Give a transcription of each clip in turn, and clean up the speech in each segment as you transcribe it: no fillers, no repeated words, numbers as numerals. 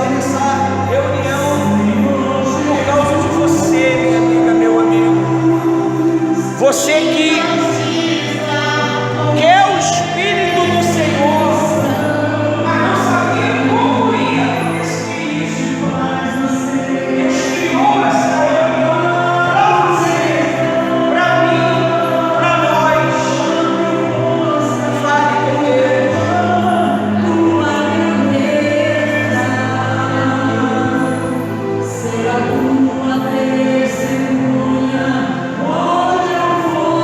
fazer essa reunião por causa de você, minha amiga, meu amigo. Você que quer o Espírito do Senhor, mas não sabia como ia acontecer isso. Deus criou essa reunião para você, para mim, para nós. Fale com Deus. Tua grandeza será tua testemunha onde eu for.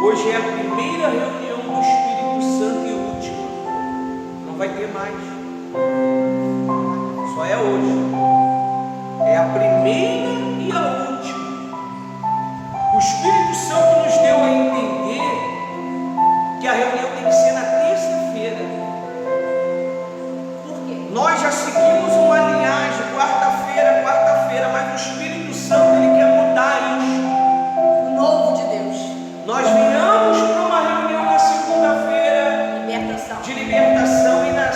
Hoje é a primeira reunião do Espírito Santo e última. Não vai ter mais. Só é hoje. É a primeira e a última. O Espírito Santo nos deu a entender que a reunião tem que ser na terça-feira. Por quê? Nós já seguimos uma linhagem, quarta-feira, mas o Espírito Santo ele quer mudar isso. O novo de Deus. Nós viemos para uma reunião na segunda-feira de libertação e na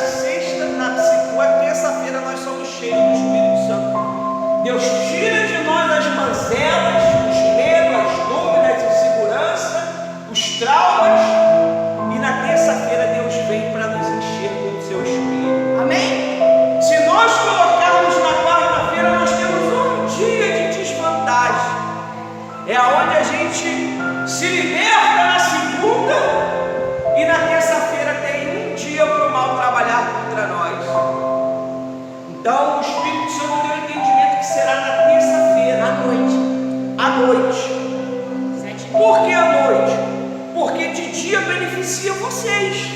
terça-feira nós somos cheios do Espírito Santo. Deus tira de nós as mazelas, os medos, as dúvidas, a insegurança, os traumas, e na terça-feira Deus vem para nos encher com o seu Espírito. Amém? Se nós colocarmos na quarta-feira, nós temos um dia de desvantagem. É aonde a gente se liberta na segunda e na terça-feira tem um dia para o mal trabalhar contra nós. Então o Espírito Santo deu entendimento que será na terça-feira à noite. Por que à noite? Porque de dia beneficia vocês,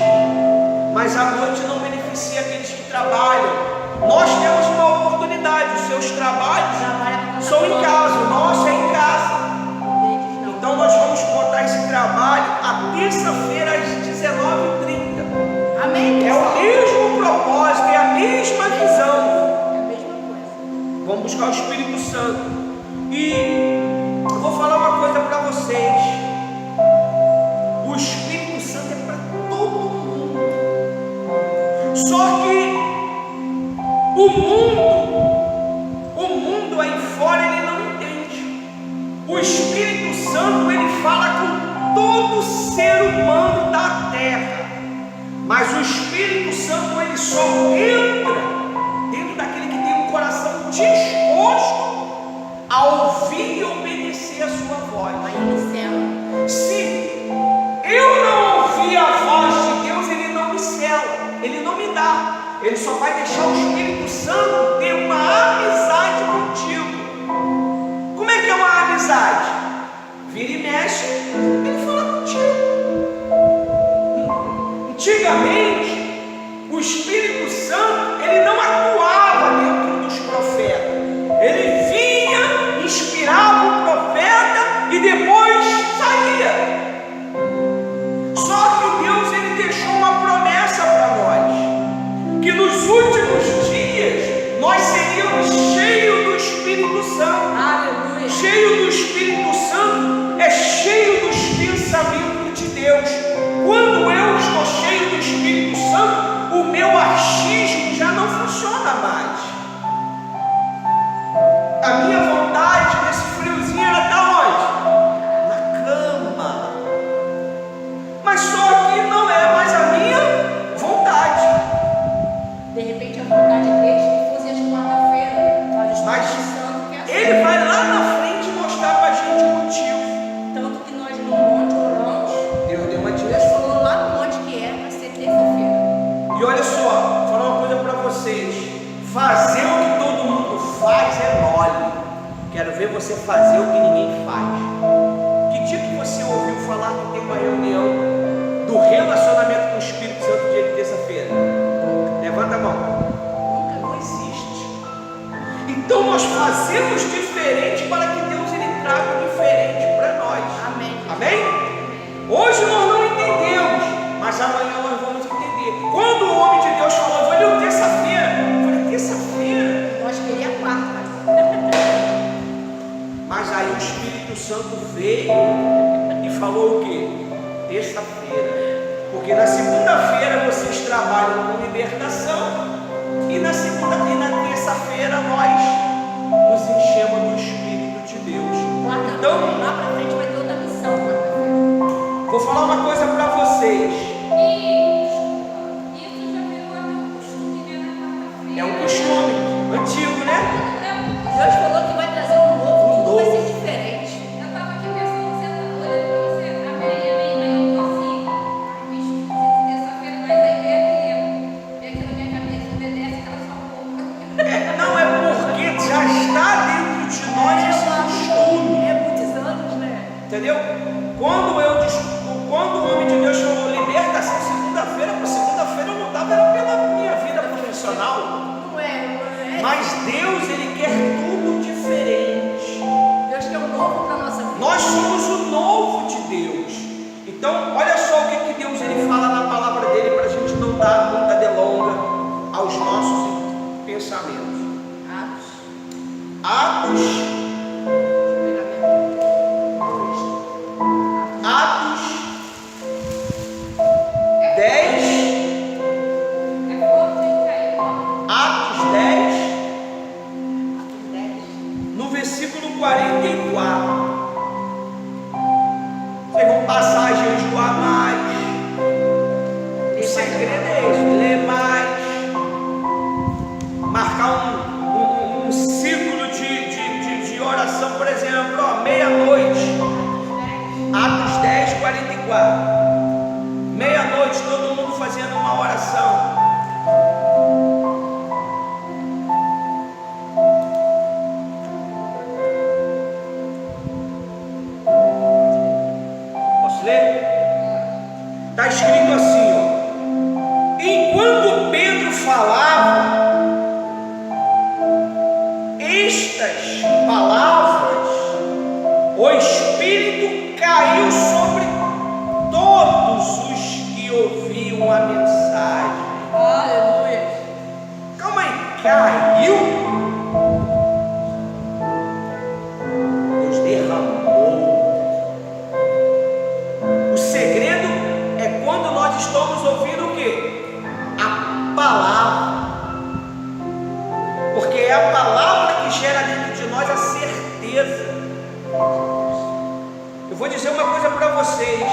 mas à noite não beneficia aqueles que trabalham. Nós temos uma oportunidade, os seus trabalhos são em casa, o nosso é em casa. Então nós vamos botar esse trabalho a terça-feira às 19h30. Amém? É o mesmo propósito, é a mesma visão. É a mesma coisa. Vamos buscar o Espírito Santo. E eu vou falar uma coisa para vocês. O Espírito Santo é para todo mundo. Só que o mundo aí fora ele não entende. O Espírito Santo ele fala com todo ser humano da terra. Mas o Espírito Santo ele só entra dentro daquele que tem um coração disposto a ouvir e obedecer a sua voz. vai deixar o Espírito Santo ter uma amizade contigo. Como é que é uma amizade? Vira e mexe, ele fala contigo. Antigamente, o Espírito Santo, ele não atuava dentro dos profetas. Ele vinha, inspirava o profeta e depois saía. Só que Deus, ele deixou uma promessa para nós, que nos últimos dias nós seríamos cheios do Espírito Santo. Aleluia. Cheio do Espírito Santo é cheio dos pensamentos de Deus. Quando eu estou cheio do Espírito Santo, o meu achismo já não funciona mais. A minha vontade nesse friozinho era estar onde? Na cama. Mas só que não é mais a minha vontade. De repente a vontade dele que fosse às quarta-feira. Mas o Mas Espírito Santo quer assim. ele vai lá na frente mostrar para a gente o motivo. Tanto que nós no monte oramos. Deus deu uma Deus direção. falou lá no monte que era para ser terça-feira. E olha só, vou falar uma coisa para vocês. Fazer o que todo mundo faz é mole. Quero ver você fazer o que ninguém faz. Que dia que você ouviu falar que tem uma reunião do relacionamento com o Espírito Santo dia de terça-feira? Levanta a mão. Nunca, não existe. Então nós fazemos diferente para que Deus ele traga o diferente para nós. Amém. Amém? Hoje nós não entendemos, mas amanhã nós vamos entender. Quando o homem de Deus falou, eu vou ler terça-feira. Eu falei, terça-feira? Nós queríamos quarta. Mas aí o Espírito Santo veio e falou o quê? Terça-feira. Porque na segunda-feira vocês trabalham com libertação e na terça-feira nós nos enchemos do Espírito de Deus. Quarta, Então, lá para frente vai ter outra missão. Quarta-feira. vou falar uma coisa para vocês. Isso já virou até um costume, né, na quarta-feira. É um costume antigo, né? Deus falou que vai trazer um novo, tudo vai ser diferente. Eu tava aqui pensando, você tá olhando pra você, a Maria, eu tô assim, bicho, terça-feira, mas aí vem aqui na minha cabeça, obedece aquela sua boca. Não é porque já está dentro de nós esse costume. É muitos anos, né? Entendeu? Quando o homem de Deus falou libertação segunda-feira, para segunda-feira eu não estava, era pela minha vida profissional. Não é. Mas Deus, ele quer tudo diferente. Deus quer um novo para nossa vida. Nós somos o novo de Deus. Então, olha só o que Deus ele fala na palavra dele para a gente não dar muita delonga aos nossos pensamentos. Atos 10. É forte, hein, Caio? Atos 10, no versículo 44. Vocês vão passar a jejuar mais. O segredo é esse: ler mais, marcar um ciclo de oração, por exemplo, meia-noite. Atos 10, 44. Meia-noite, todo mundo fazendo uma oração. Posso ler? Está escrito assim, ó. Enquanto Pedro falava estas palavras, o Espírito caiu sobre todos os que ouviam a mensagem. Aleluia. Calma aí, caiu? Deus derramou. O segredo é quando nós estamos ouvindo o quê? A palavra. Porque é a palavra que gera dentro de nós a certeza. Eu vou dizer uma coisa para vocês.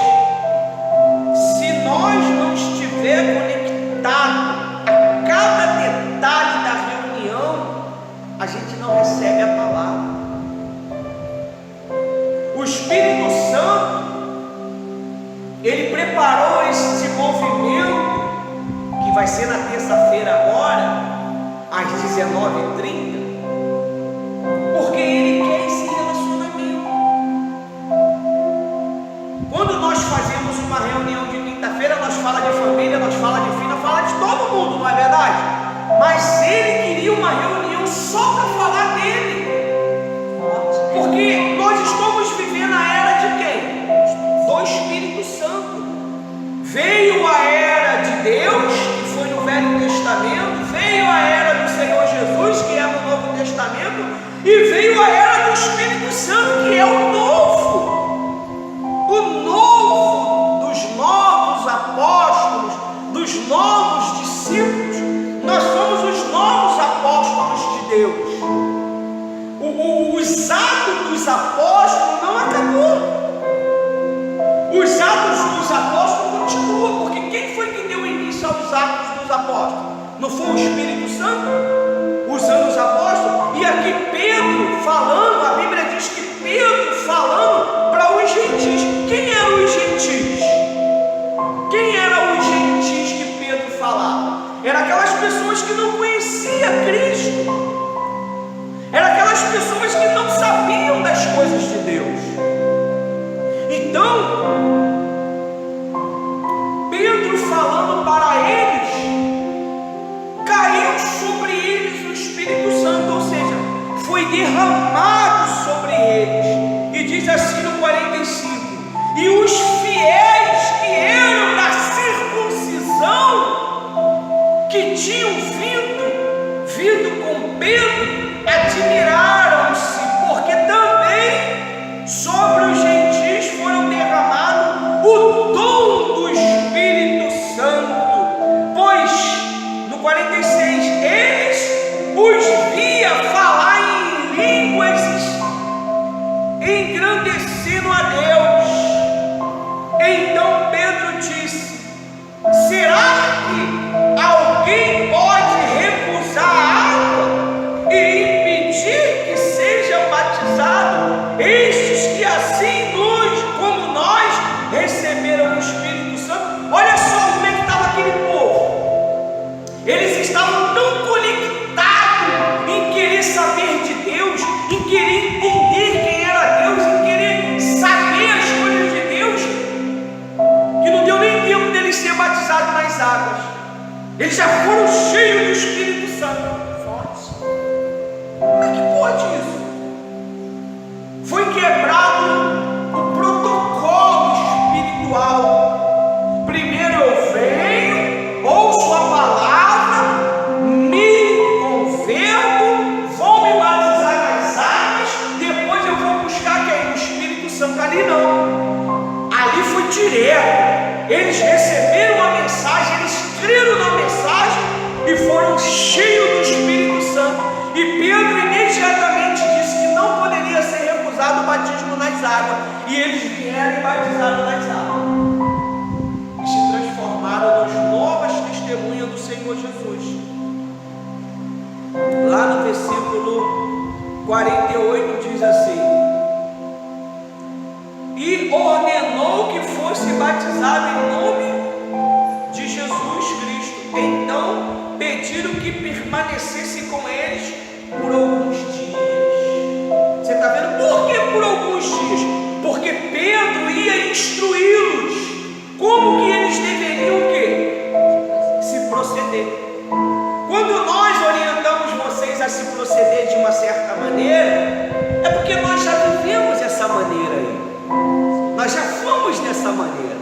Se nós não estiver conectado a cada detalhe da reunião, a gente não recebe a palavra. O Espírito Santo, ele preparou esse movimento que vai ser na terça-feira agora, 19:30, porque Ele quer esse relacionamento. Quando nós fazemos uma reunião de quinta-feira, nós fala de família, nós fala de filho, nós fala de todo mundo, não é verdade? Mas Ele queria uma reunião só para falar dele, porque nós estamos vivendo a era de quem? Do Espírito Santo. Veio a era de Deus, que foi no Velho Testamento, veio a era do Senhor Jesus, que é no Novo Testamento, e veio a era do Espírito Santo, que é o novo dos novos apóstolos, dos novos discípulos. Nós somos os novos apóstolos de Deus. Os atos dos apóstolos não acabou. Os atos dos apóstolos continuam, porque quem foi que deu início aos atos dos apóstolos? Não foi o Espírito Santo usando os apóstolos? E aqui Pedro falando, a Bíblia diz que Pedro falando para os gentis. Quem eram os gentis? Quem eram os gentis que Pedro falava? Eram aquelas pessoas que não conheciam Cristo. Eram aquelas pessoas que não sabiam das coisas de Deus. Então, Pedro falando para eles, caiu sobre eles o Espírito Santo, ou seja, foi derramado sobre eles. E diz assim no 45: e os fiéis que eram da circuncisão, que tinham vindo com Pedro, admiraram-se, porque também sobre os gentis foram derramados o dom do Espírito Santo, pois no 46 eles os via falar em línguas, engrandecendo a Deus. Então Pedro disse: será que alguém pode recusar a água e impedir que sejam batizados estes que assim como nós receberam o Espírito Santo? Olha só como é que estava aquele povo. Eles estavam tão conectados em querer saber de Deus, em querer entender quem era Deus, em querer saber as coisas de Deus, que não deu nem tempo deles ser batizados nas águas. Eles já foram cheios do Espírito Santo. Como é que pode isso? Foi quebrado o protocolo espiritual. Primeiro eu venho, ouço a palavra, me converto, vou me batizar nas águas, depois eu vou buscar quem? O Espírito Santo. Ali não. Ali foi direto. Eles receberam a mensagem, eles creram na mensagem e foram cheios do Espírito Santo. E Pedro imediatamente disse que não poderia ser recusado o batismo nas águas. E eles vieram e batizaram nas águas. E se transformaram nas novas testemunhas do Senhor Jesus. Lá no versículo 48 diz assim: e ordenou que fosse batizado em nome de Jesus Cristo. Então pediram que permanecesse com eles por alguns dias. Você está vendo por que por alguns dias? Porque Pedro ia instruí-los como que eles deveriam o quê? Se proceder. Quando nós orientamos vocês a se proceder de uma certa maneira, é porque nós já vivemos essa maneira aí. Nós já fomos dessa maneira.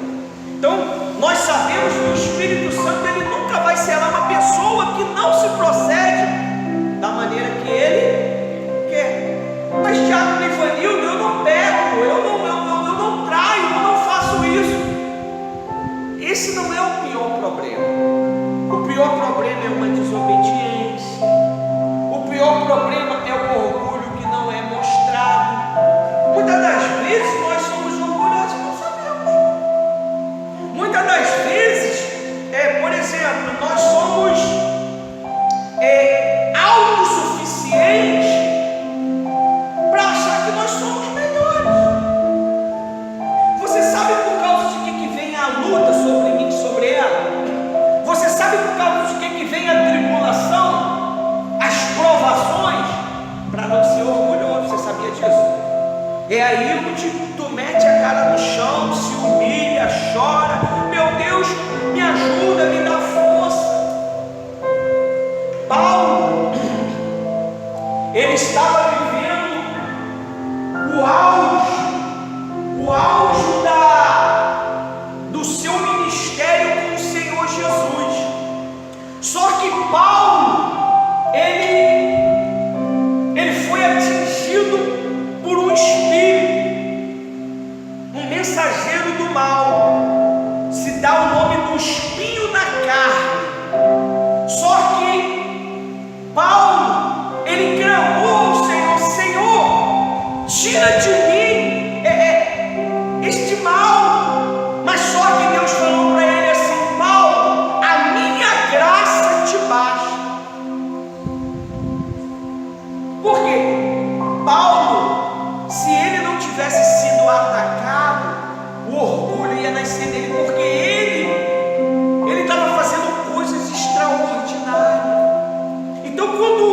Então, nós sabemos que o Espírito Santo ele nunca vai ser uma pessoa que não se procede da maneira que ele quer. Mas Tiago e Ivanildo, eu não peco, eu não traio, eu não faço isso. Esse não é o pior problema. O pior problema é uma desobediência. O pior problema é o orgulho que não é mostrado. Muitas das vezes nós somos orgulhosos e não sabemos. Muitas das vezes, por exemplo, nós somos autossuficientes para achar É aí onde tu mete a cara no chão, se humilha, chora. Meu Deus, me ajuda, me dá força. Paulo, ele estava vivendo o auge do seu ministério com o Senhor Jesus. Só que Paulo, ele foi atingido por um espírito, um mensageiro do mal, se dá o nome do espinho na carne. Só que Paulo, ele clamou ao Senhor: Senhor, tira de mim este mal. Mas só que Deus falou para ele assim: Paulo, a minha graça te basta. Por quê? Paulo, se ele não tivesse sido atacado, o orgulho ia nascer dele, porque ele estava fazendo coisas extraordinárias. Então, quando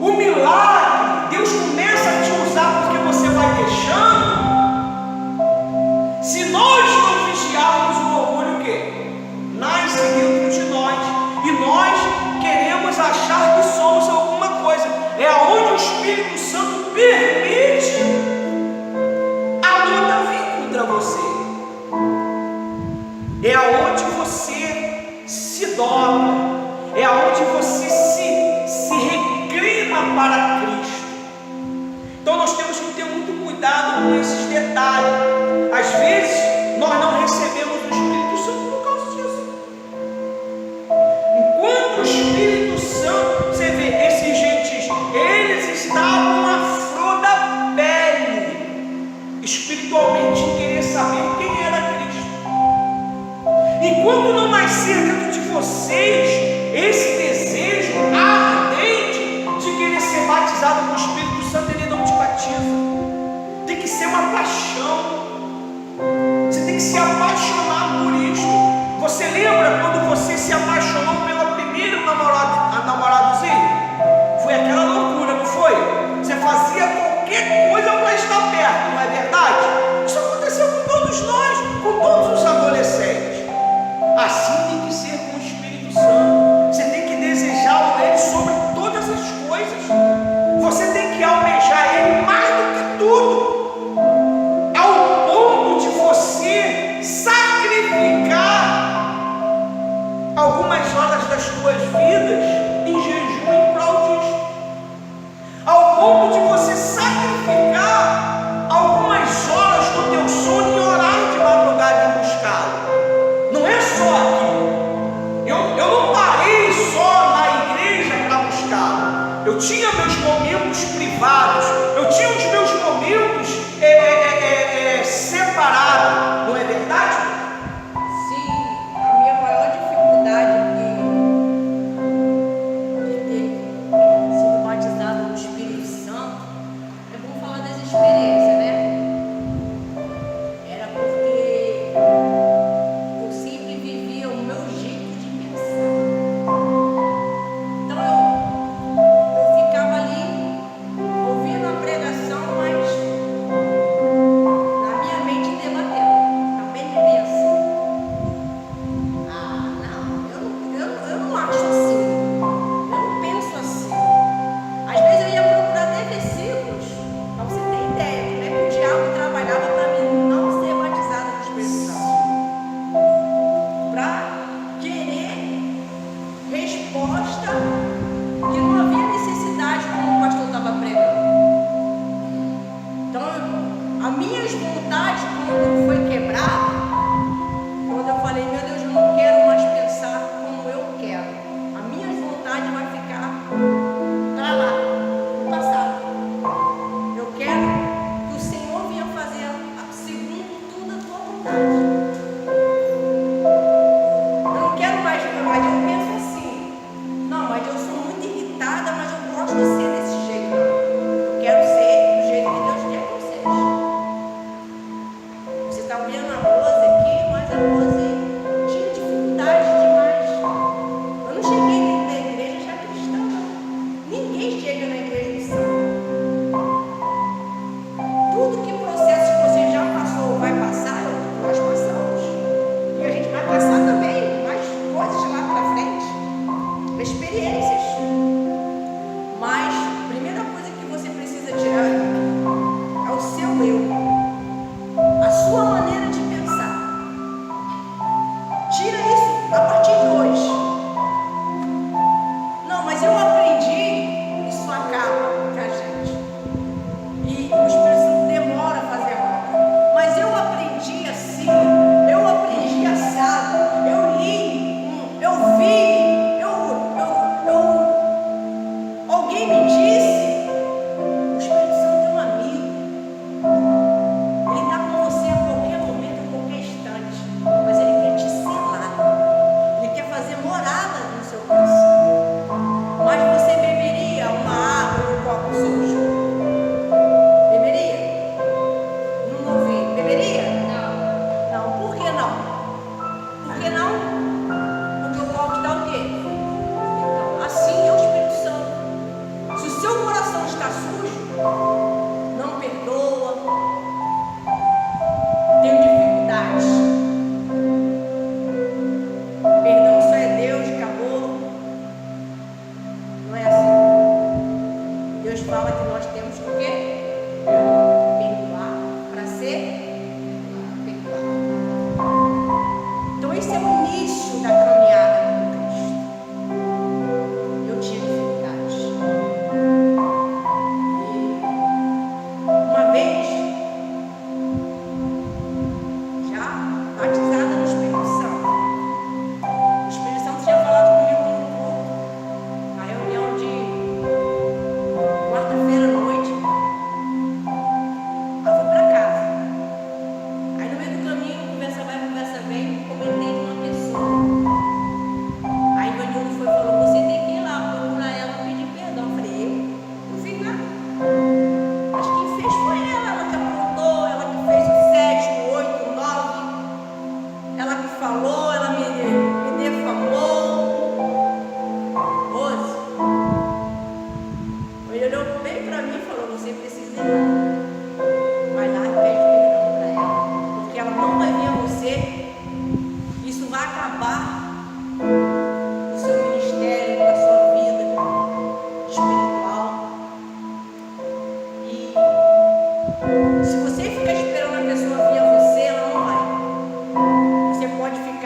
o milagre, Deus começa a te usar porque você vai deixando, se nós não vigiarmos, o orgulho, o quê? Nasce dentro de nós, e nós queremos achar que somos alguma coisa. É aonde o Espírito Santo permite a luta vir contra você. É aonde você se dobra, é aonde você se reclina para Cristo. Então nós temos que ter muito cuidado com esses detalhes. Às vezes nós não recebemos o Espírito Santo por causa disso. Enquanto o Espírito Santo, você vê, esses gentios, eles estavam à flor da pele, espiritualmente, em querer saber quem era Cristo. Enquanto não nascer dentro de vocês esse desejo ardente de querer ser batizado com o Espírito Santo, ele não te batiza. Tem que ser uma paixão. Você tem que se apaixonar por isso. Você lembra quando você se apaixonou pela primeira namoradozinho? Foi aquela loucura, não foi? Você fazia qualquer coisa para estar perto, não é verdade? Isso aconteceu com todos nós, com todos os adolescentes. Assim tem que ser com o Espírito Santo. Você tem que desejar ele sobre todas as coisas. Você tem que almejar ele mais do que tudo, ao ponto de você sacrificar algumas horas das suas vidas em jejum em prol disso, ao ponto de você sacrificar algumas horas do teu sono em orar de madrugada e buscá-lo. Não é só aqui. Eu não parei só na igreja para buscá-lo. Eu tinha meus momentos privados, eu tinha os meus momentos separados, não é verdade? Sim, a minha maior dificuldade aqui de ter sido batizado no Espírito Santo, é bom falar das experiências, né? Era porque eu sempre vivia o meu jeito de pensar. Então eu ficava ali ouvindo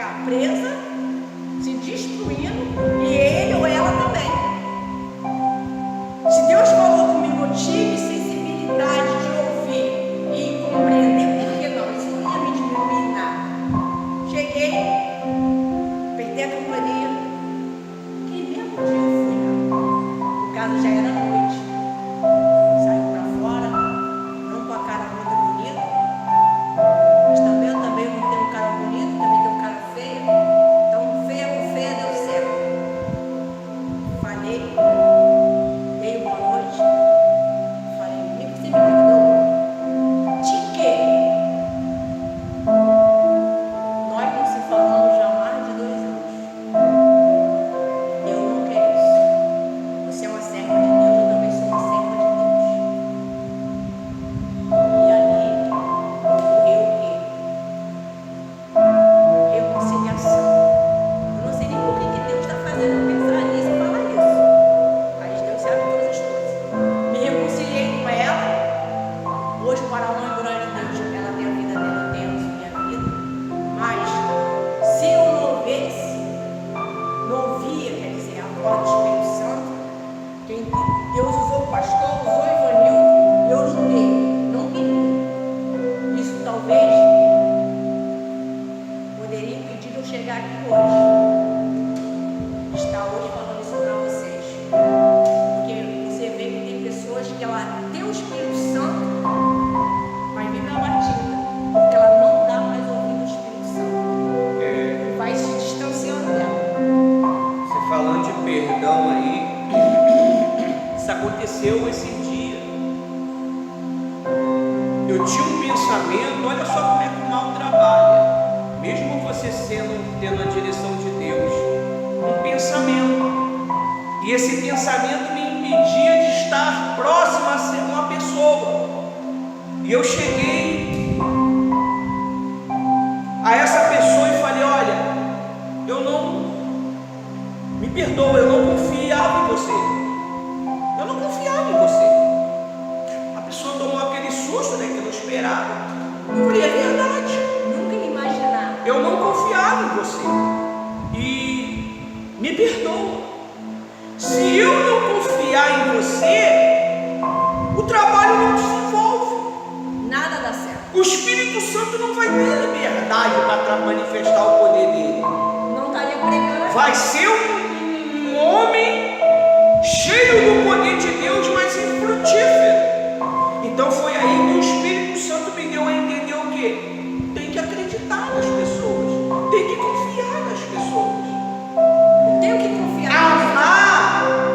ficar presa, se destruindo, e ele ou ela também. Se Deus falou comigo, eu tive sensibilidade de ouvir e compreender, por que não? Isso não ia me diminuir nada. Cheguei, apertei a companhia, que mesmo dia eu fui lá. O caso já era noite. Saiu pra fora, não com a cara muito bonita, mas também eu também não tenho um cara bonito, também tenho um cara feio. Então, feia com feia deu certo. Falei, dei boa noite, falei, menino, você me perdoa? De quê? Nós não se falamos já há mais de 2 anos. Eu não quero isso. Você é uma serva de Deus, eu também sou uma serva de Deus. E ali ocorreu o quê? Reconciliação. Eu não sei nem por que Deus está fazendo eu pensar nisso e falar isso. Mas Deus sabe todas as coisas. Me reconciliei com ela. Hoje, para a honra e glória de Deus, ela tem a vida dela, eu tenho a minha vida. Mas, se eu não ouvia, quer dizer, a voz do Espírito Santo, quem Deus usou o pastor, usou o Ivanildo, eu lutei, não pedi. Isso talvez poderia impedir de eu chegar aqui hoje. Estar hoje falando isso para vocês. Porque você vê que tem pessoas que ela tem o Espírito Santo, mas vive abatida, porque ela não dá mais ouvido ao Espírito Santo. Vai se distanciando dela. Você falando de perdão aí, isso aconteceu esse dia. Eu tinha um pensamento, olha só como é que o mal trabalha. Mesmo você tendo a direção de Deus, um pensamento. E esse pensamento me impedia de estar próximo a ser uma pessoa. E eu cheguei a essa pessoa e falei, olha, eu não, me perdoa, eu não confiava em você. Eu não confiava em você. A pessoa tomou aquele susto, né, que eu não esperava. Eu falei, é verdade. Nunca ia imaginar. Eu não confiava em você. E me perdoa. Se eu não confiar em você, o trabalho não desenvolve. Nada dá certo. O Espírito Santo não vai ter liberdade para manifestar o poder dele. Não estaria pregando. Vai ser um homem cheio do poder de Deus, mas infrutífero. Então foi aí que o Espírito Santo me deu a entender o quê? Tem que acreditar nas pessoas, tem que confiar nas pessoas. Eu tenho que confiar.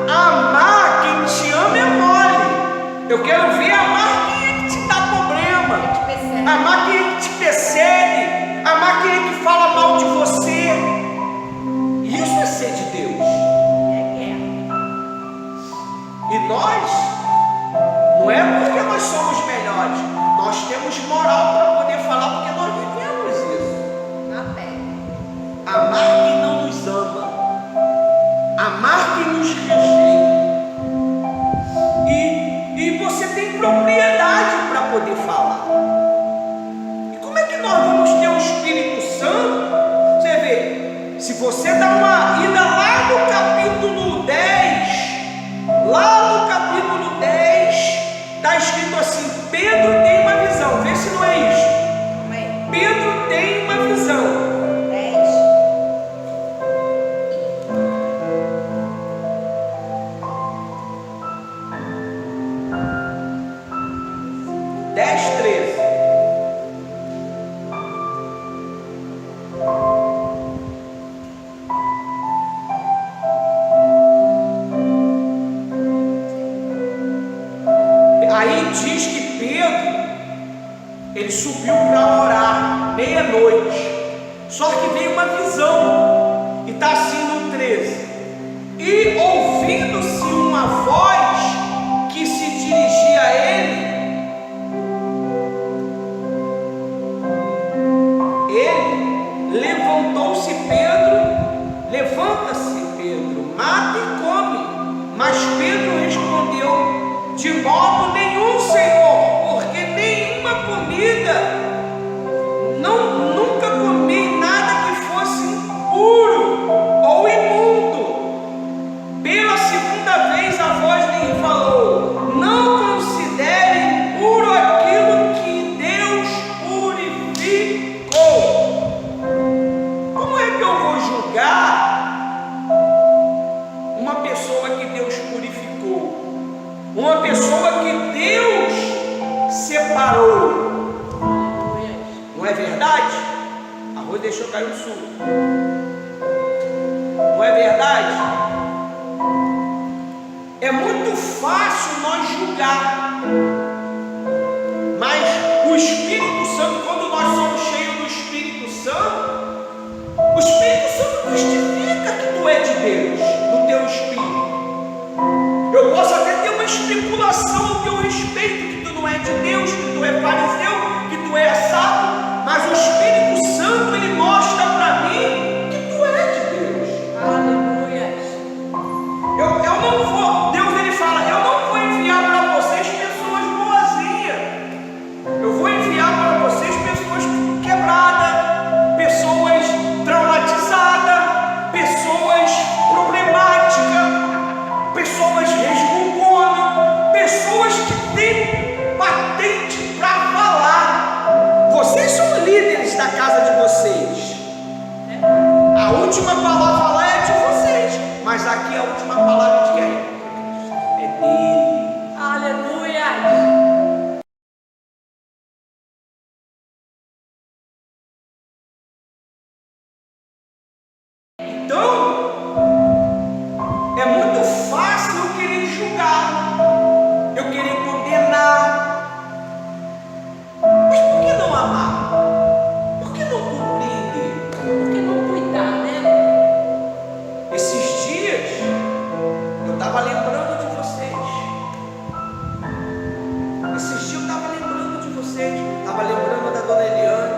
Amar quem te ama é mole. Eu quero ver amar quem é que te dá problema, amar quem é que te persegue, amar quem é que fala mal de você. Isso é ser de Deus. E nós, não é porque nós somos melhores, nós temos moral para poder falar, porque nós vivemos isso. Na pele. Amar quem não nos ama, amar quem nos rejeita. E você tem propriedade para poder falar. E como é que nós vamos ter o Espírito Santo? Você vê, se você dá uma ida lá no capítulo 10, lá no capítulo 10, está escrito assim: Pedro tem uma visão. Vê se não é isso. Amém. Pedro tem uma visão. 10:13. Aí diz que Pedro, ele subiu para orar, meia-noite. Só que veio uma visão, e está assim no 13. E ouvindo-se uma voz que se dirigia a ele, levantou-se Pedro, levanta-se Pedro, mata e come. Mas Pedro respondeu: de modo nenhum, Senhor, porque nenhuma comida, nunca comi nada que fosse caiu no sul. Não é verdade? É muito fácil nós julgar, mas o Espírito Santo, quando nós somos cheios do Espírito Santo, o Espírito Santo testifica que tu é de Deus, do teu Espírito. Eu posso até ter uma especulação ao teu respeito, que tu não é de Deus, que tu é fariseu, que tu é sábio, mas o Espírito Santo, ele mostra para mim que tu é de Deus. Aleluia. Eu não vou, Deus ele fala, eu não vou enviar para vocês pessoas boazinhas, eu vou enviar para vocês pessoas quebradas, pessoas traumatizadas, pessoas problemáticas, pessoas resmungonas, pessoas que têm patente para falar. Vocês são líderes da casa de vocês. A última palavra lá é de vocês, mas aqui a última palavra de quem? É dele. Aleluia. Então, é muito fácil eu querer julgar, eu querer condenar, mas por que não amar? Por que não compreender? Por que não cuidar, né? Esses dias, eu estava lembrando de vocês. Esses dias eu estava lembrando de vocês. Estava lembrando da dona Eliane,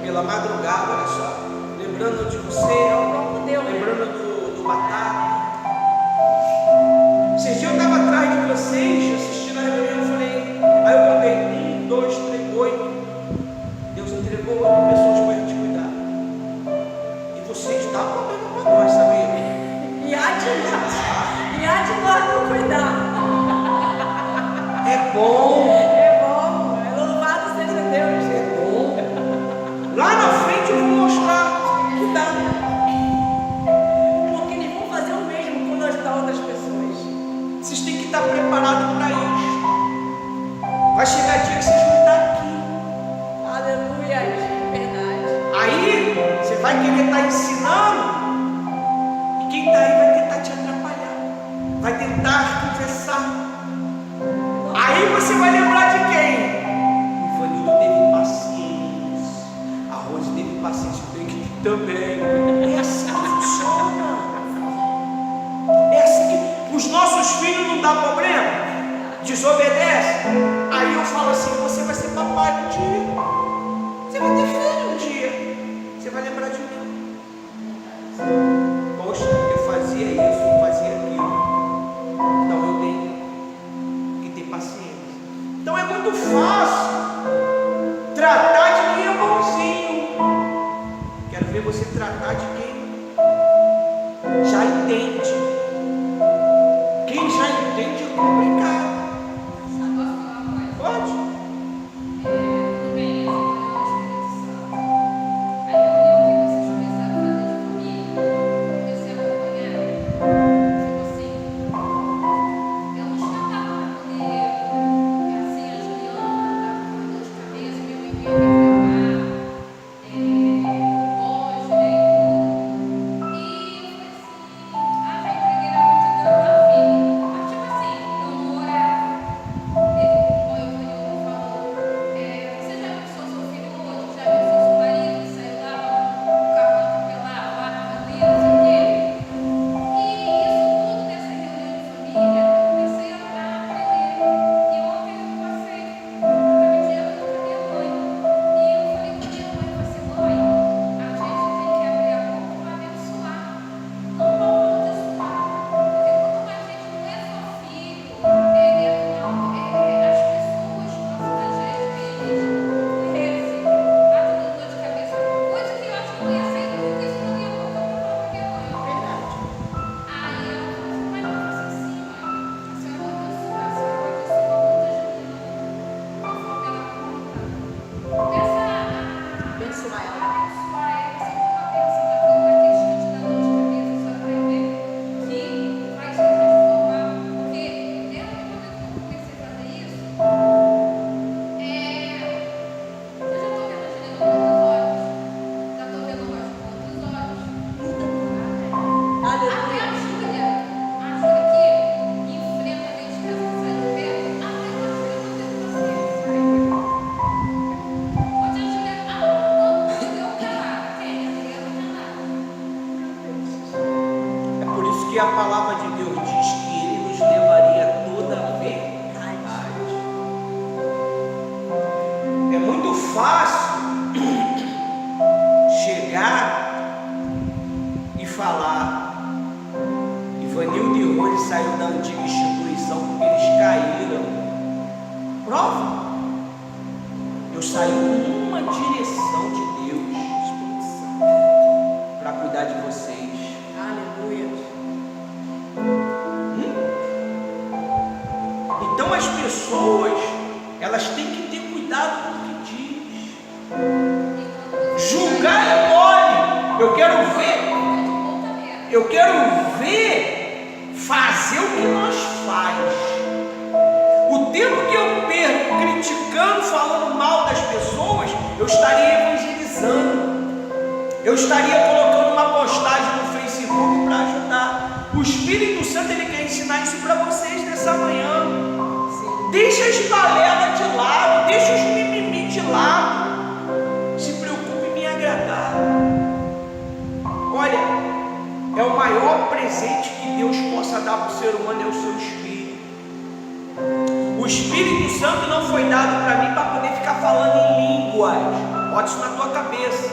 pela madrugada, olha só. Lembrando de você, lembrando do Batata. Esses dias eu estava atrás de vocês, assistindo a reunião, eu falei, aí eu contei 1, 2, 3, 8. Deus entregou 8 pessoas para a gente cuidar. E vocês dão problema para nós, sabia? E há de nós não cuidar. É bom. É bom. Louvado seja Deus. É bom. Lá na frente eu vou mostrar que dá. Porque eles vão fazer o mesmo quando ajudar outras pessoas. Vocês têm que estar preparados para isso. Vai chegar dia que vocês vão estar aqui. Aleluia. Verdade. Aí você vai querer estar ensinando. E quem está aí vai tentar te atrapalhar. Vai tentar conversar. Aí você vai lembrar de quem? O Ivanildo teve paciência. A Rose teve paciência. Eu tenho que ter também. É assim que funciona. É assim que os nossos filhos não dá problema. Desobedece. Aí eu falo assim, você vai ser papai um dia. Você vai ter filho um dia. Você vai lembrar de mim. Poxa, eu fazia isso, eu fazia aquilo. Então eu tenho que ter paciência. Então é muito fácil tratar de quem é bonzinho. Quero ver você tratar de quem já entende. Quem já entende é complicado. Só posso falar uma coisa? Pode? Tudo bem, essa reunião é o Espírito Santo. A reunião que vocês começaram a fazer de família, eu comecei a acompanhar. Tipo assim, eu não tinha dado para poder, assim, a Juliana estava com uma dor de cabeça, minha mãe veio me levar, hoje, né, e tudo. E eu falei assim, já entreguei na partida da minha filha. Mas tipo assim, eu não Porque a palavra de Deus diz que Ele nos levaria a toda a verdade. É muito fácil chegar e falar. Ivanildo e Rony saiu da antiga instituição porque eles caíram. Prova. Eu saí numa direção de Deus para cuidar de vocês. Aleluia. Então as pessoas, elas têm que ter cuidado com o que diz. Julgar é mole. Eu quero ver fazer o que nós faz. O tempo que eu perco criticando, falando mal das pessoas, eu estaria evangelizando. Eu estaria colocando uma postagem no Facebook para ajudar. O Espírito Santo, ele quer ensinar isso para vocês nessa manhã. Deixa as balelas de lado, deixa os mimimi de lado. Se preocupe em me agradar. Olha, é o maior presente que Deus possa dar para o ser humano, é o seu Espírito. O Espírito Santo não foi dado para mim para poder ficar falando em línguas. Bota isso na tua cabeça.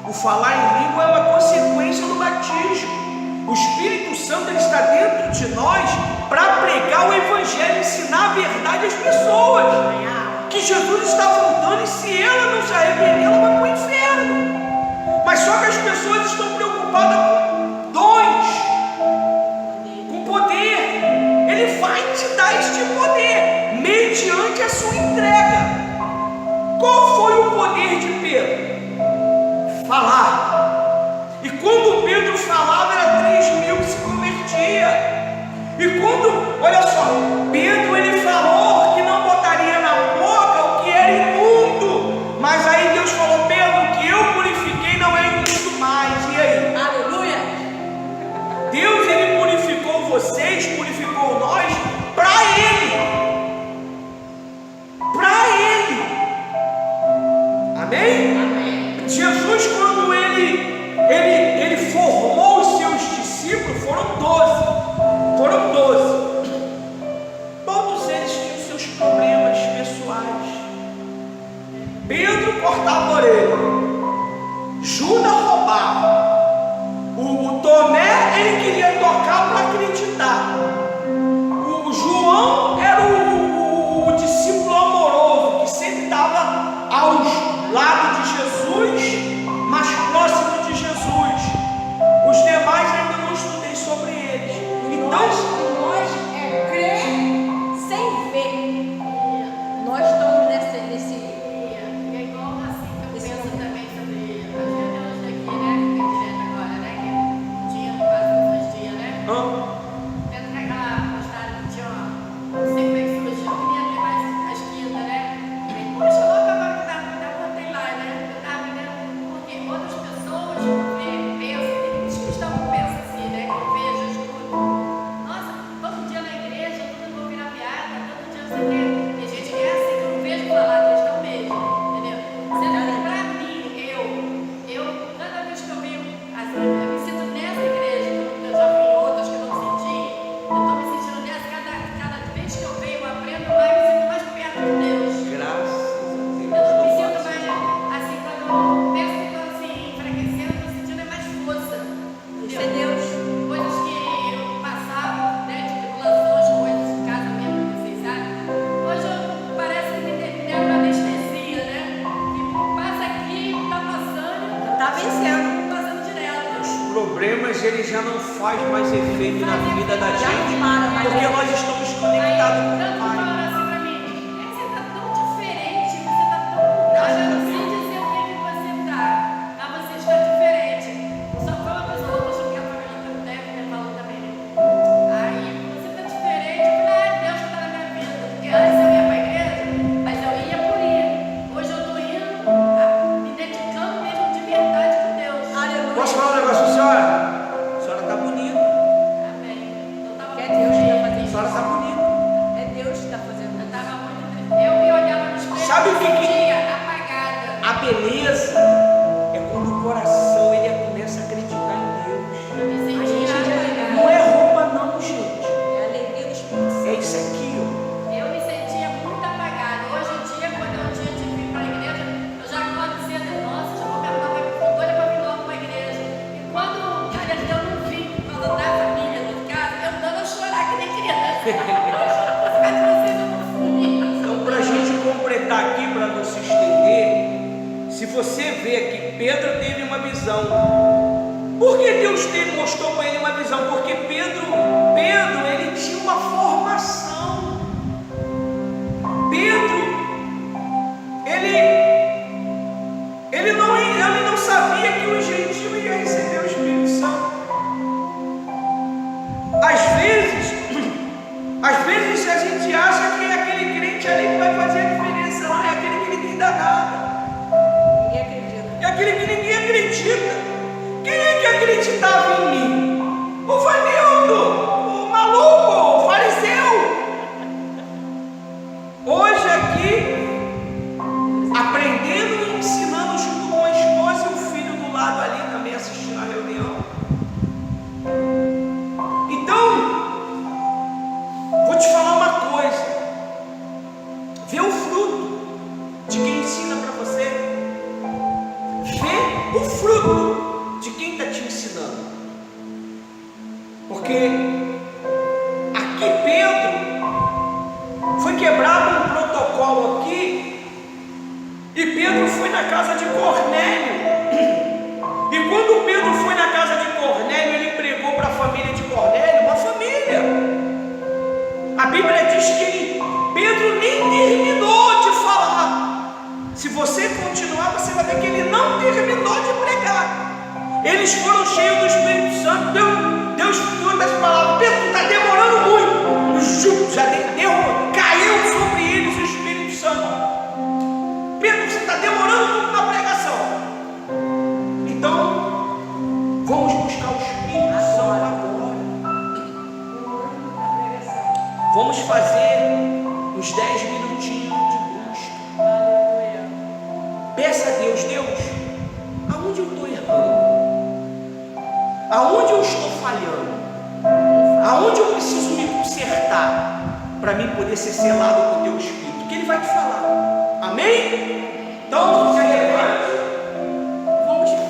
O falar em língua é uma consequência do batismo. O Espírito Santo, ele está dentro de nós para pregar o Evangelho, ensinar a verdade às pessoas. Que Jesus está voltando e se ela não se arrepender, ela vai para o inferno. Mas só que as pessoas estão preocupadas com dons, com poder. Ele vai te dar este poder mediante a sua entrega. Qual foi o poder de Pedro? Falar. E quando Pedro falava, era 3.000 que se convertia. E quando, olha só, Pedro, ele falou que não botaria na boca o que era imundo. Mas aí Deus falou: Pedro, o que eu purifiquei não é imundo mais. E aí? Aleluia. Deus, ele purificou vocês, purificou nós para Ele. Para Ele. Amém? Amém. Jesus, quando ele formou os seus discípulos, foram 12. Todos eles tinham seus problemas pessoais. Pedro cortava a orelha, Judas roubava, o Tomé, ele queria tocar para acreditar, o João era o discípulo amoroso, que sempre estava aos lados de Jesus, mais próximo de Jesus. Os demais ainda não estudei sobre eles. Então, Nós é crer sem ver. Nós estamos nesse E é igual assim que eu penso também sobre as reuniões daqui, né? Que é direto agora, né? Que tinha quase todos os dias, né? Vendo que aquela postagem que tinha, não sei como é que surgiu, eu queria ter mais as quintas, né? Aí, poxa, louca, agora que eu botei lá, né? Eu tava vendo, porque outras pessoas pensam, tem muitos cristãos que pensam assim, né? Que eu vejo, eu escuto. Nossa, todo dia na igreja, todo mundo virar piada, todo dia não sei o quê. Tem gente que é assim, que eu não vejo falar cristão mesmo, entendeu? Sendo que pra mim, eu, cada vez que eu venho, assim, eu me sinto nessa igreja, que eu já fui em outras que eu não senti, eu tô me sentindo nessa, cada vez que eu venho, eu aprendo mais, me sinto mais perto de Deus. graças Eu a não me Deus. sinto mais, assim, quando eu penso que estou assim, enfraquecendo, eu tô sentindo mais força. Isso é Deus. Coisas que eu passava, né, de tribulações, coisas de casa mesmo, vocês sabem. Hoje parece que me deram uma anestesia, né? Que passa aqui, tá passando, Tá vencendo. passando direto. Os problemas, ele já não faz mais efeito na vida da Já gente, não para mais. porque nós estamos Aí, conectados com tanto o Pai. falaram assim pra mim, você tá tão diferente, você tá tão mudado, eu não sei dizer o que você tá, mas você está diferente. Só foi uma pessoa, outra que a família que eu deve, né, falou também. Aí, você tá diferente, eu falei, Deus que tá na minha vida, porque antes eu ia pra igreja, mas eu ia por ir. Hoje eu tô indo, me dedicando mesmo de verdade com Deus. Aleluia. Posso falar um negócio pra senhora? A senhora tá bonita. Amém. Eu tava É Deus que tá A fazendo senhora tá isso. bonita. É Deus que tá fazendo Eu isso. tava muito triste. Eu me olhava no espelho, Sabe o que me que- sentia apagada. A beleza é quando o coração ele começa a acreditar em Deus. Eu me sentia A gente apagada. Não é você vê que Pedro teve uma visão, por que Deus mostrou para ele uma visão? Porque Pedro ele tinha uma formação. Pedro ele não sabia que o gentil ia receber o Espírito Santo. Às vezes a gente acha que é aquele crente ali que vai fazer a diferença, não é aquele que ninguém dá nada. Ninguém acredita. É aquele que ninguém acredita. Quem é que acreditava em mim? O Vanildo, o maluco, o fariseu. Hoje aqui, aprendendo e ensinando junto com a esposa e o filho do lado ali também assistindo a reunião. Então, vou te falar uma coisa. Vê o fruto de quem ensina para você. Vê o fruto de quem está te ensinando. Porque aqui Pedro foi quebrado um protocolo aqui, e Pedro foi na casa de Cornélio. E quando Pedro foi na casa de Cornélio, ele pregou para a família de Cornélio, uma família. A Bíblia diz que Pedro nem terminou de falar. Se você continuar, você vai ver que ele não terminou de pregar. Eles foram cheios do Espírito Santo. Deus falou das palavras: Pedro, está demorando muito. Já caiu sobre eles o Espírito Santo. Pedro, você está demorando muito na pregação. Então, vamos buscar o Espírito Santo agora. Vamos fazer uns 10 minutinhos de busca. Peça a Deus: Deus, aonde eu estou errando? Aonde eu estou falhando? Aonde eu preciso me consertar para mim poder ser selado com o teu Espírito? Que Ele vai te falar. Amém? Então, você levante.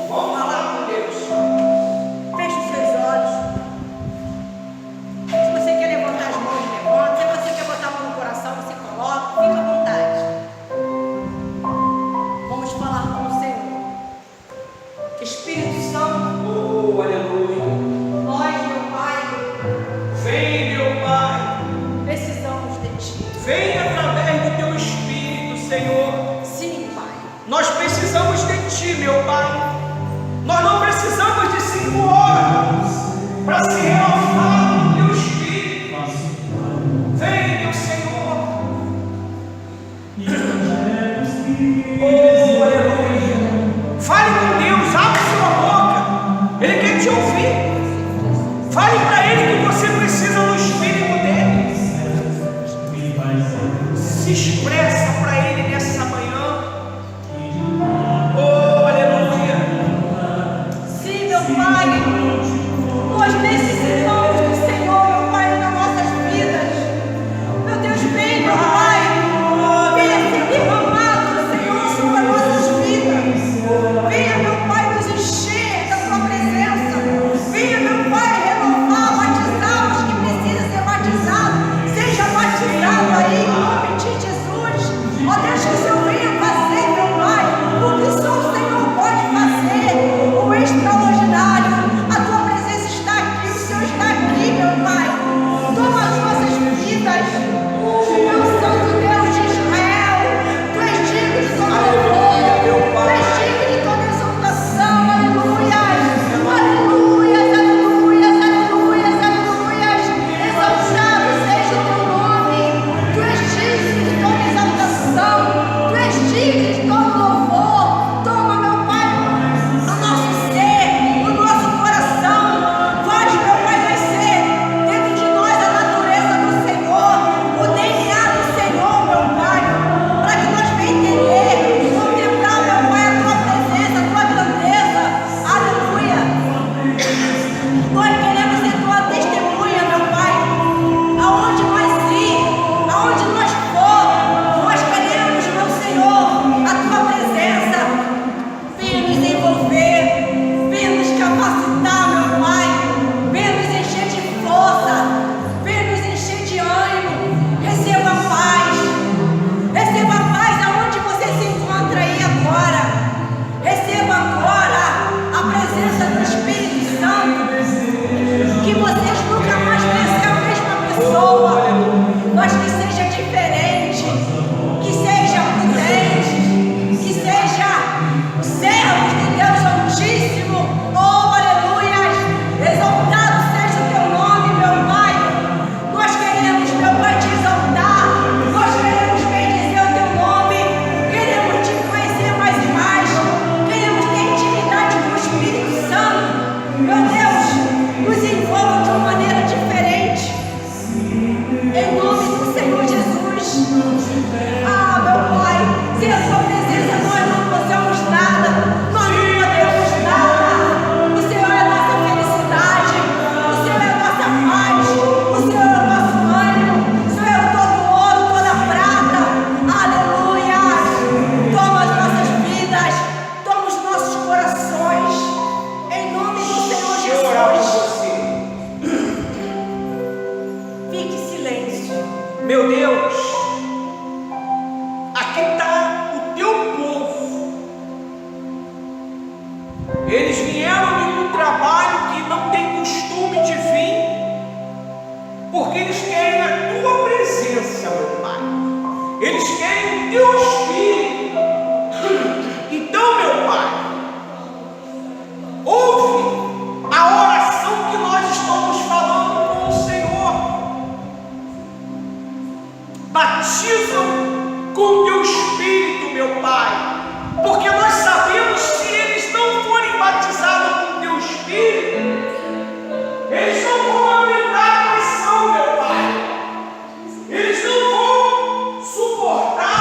Vamos falar com Deus. Feche os seus olhos. Se você quer levantar as mãos, levanta. Se você quer botar a mão no coração, você coloca. Fica à vontade. Vamos falar com o Senhor. Espírito Santo, Oh, aleluia. nós, meu Pai, Vem, meu Pai. precisamos de Ti. Vem através do teu Espírito, Senhor. Sim, Pai. Nós precisamos de Ti, meu Pai. Nós não precisamos de 5 horas para se renovar no teu Espírito. Vem, meu Senhor. Oh, aleluia. Fale com Deus, abre sua boca. Ele quer te ouvir. Fale para Ele que você precisa do Espírito dele. Se expressa para Ele nessa manhã. Oh, aleluia. Sim, meu Pai. Nós necessitamos do Senhor, meu Pai, nas nossas vidas. Meu Deus, vem, meu Pai. Venha ser derramado, Senhor, sobre as nossas vidas. Venha, meu Pai, nos encher da Sua presença. Venha, meu Pai, renovar, batizar os que precisam ser batizados. Seja batizado aí, em nome de Jesus. Ó Deus, que o Senhor venha fazer, meu Pai, o que só o Senhor pode fazer. O extraordinário, a teu Espírito. Então, meu Pai, ouve a oração que nós estamos falando com o Senhor. Batizam com teu Espírito, meu Pai, porque nós sabemos que se eles não forem batizados com teu Espírito, eles não vão aguentar a pressão, meu Pai. Eles não vão suportar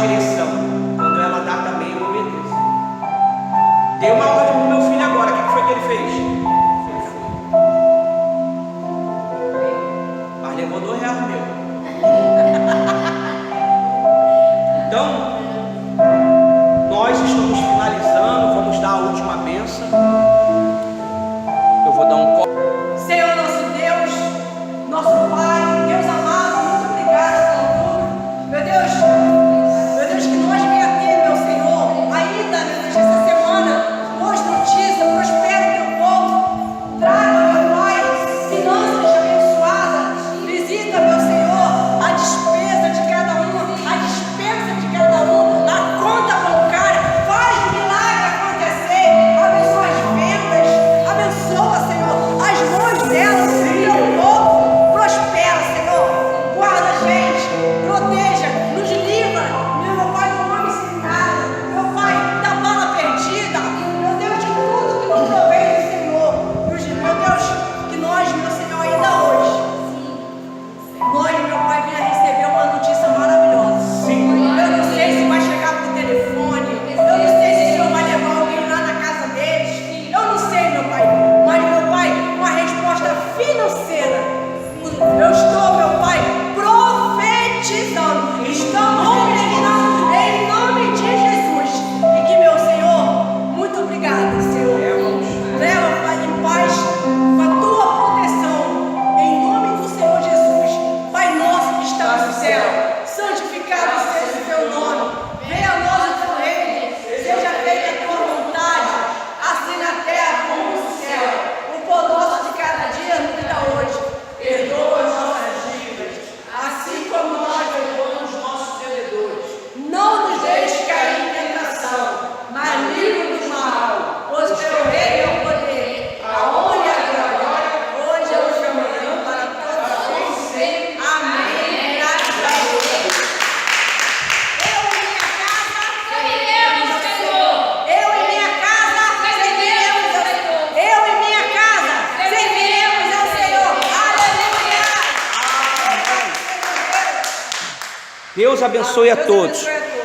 direção. Quando ela dá também, eu obedeço. Dei uma ordem pro meu filho agora. O que foi que ele fez? Ele foi. Mas levou R$2 meu. Então, nós estamos finalizando. Vamos dar a última bênção. Eu vou dar um copo. Senhor nosso Deus, nosso Pai, Deus amado, muito obrigado por tudo. Meu Deus, que nós venha ter, meu Senhor, ainda nesta semana, boas notícias, prospere teu povo, traga, meu Pai, finanças abençoadas, visita, meu Senhor, a despesa de cada um, a dispensa de cada um, a conta bancária, faz milagre acontecer, abençoa as vendas, abençoa, Senhor, as mãos delas, teu povo, prospera, Senhor, guarda a gente, proteja, nos livra, meu Pai, do homem sem nada, meu Pai, da bala perdida, meu Deus, de tudo que não provém do Senhor, meu Deus, que nós, meu Senhor, ainda hoje, nós, meu Pai, venha receber uma notícia maravilhosa. Eu não sei se vai chegar por telefone, eu não sei se o Senhor vai levar alguém lá na casa deles, eu não sei, meu Pai, mas, meu Pai, uma resposta financeira. Eu estou, meu Pai, profetizando, estamos declarando em nome de Jesus. E que, meu Senhor, muito obrigada, Senhor. Leva, Pai, em paz, com a tua proteção, em nome do Senhor Jesus. Pai nosso que está no céu, santificado seja o teu nome. Venha a nós o teu reino, seja feita a tua vontade, assim na terra como no céu. O pão nosso de cada dia nos dá hoje. Perdoa as nossas dívidas, assim como nós perdoamos os nossos devedores. Não nos deixe cair em tentação, mas livre do mal, pois teu reino é o poder, a honra e a glória, hoje é o amanhã, para todos os sempre. Amém. Graças a Deus. Eu e minha casa serviremos ao Senhor. Eu e minha casa serviremos ao Senhor. Eu e minha casa serviremos ao Senhor. Aleluia. Deus abençoe a todos. Deus abençoe a todos.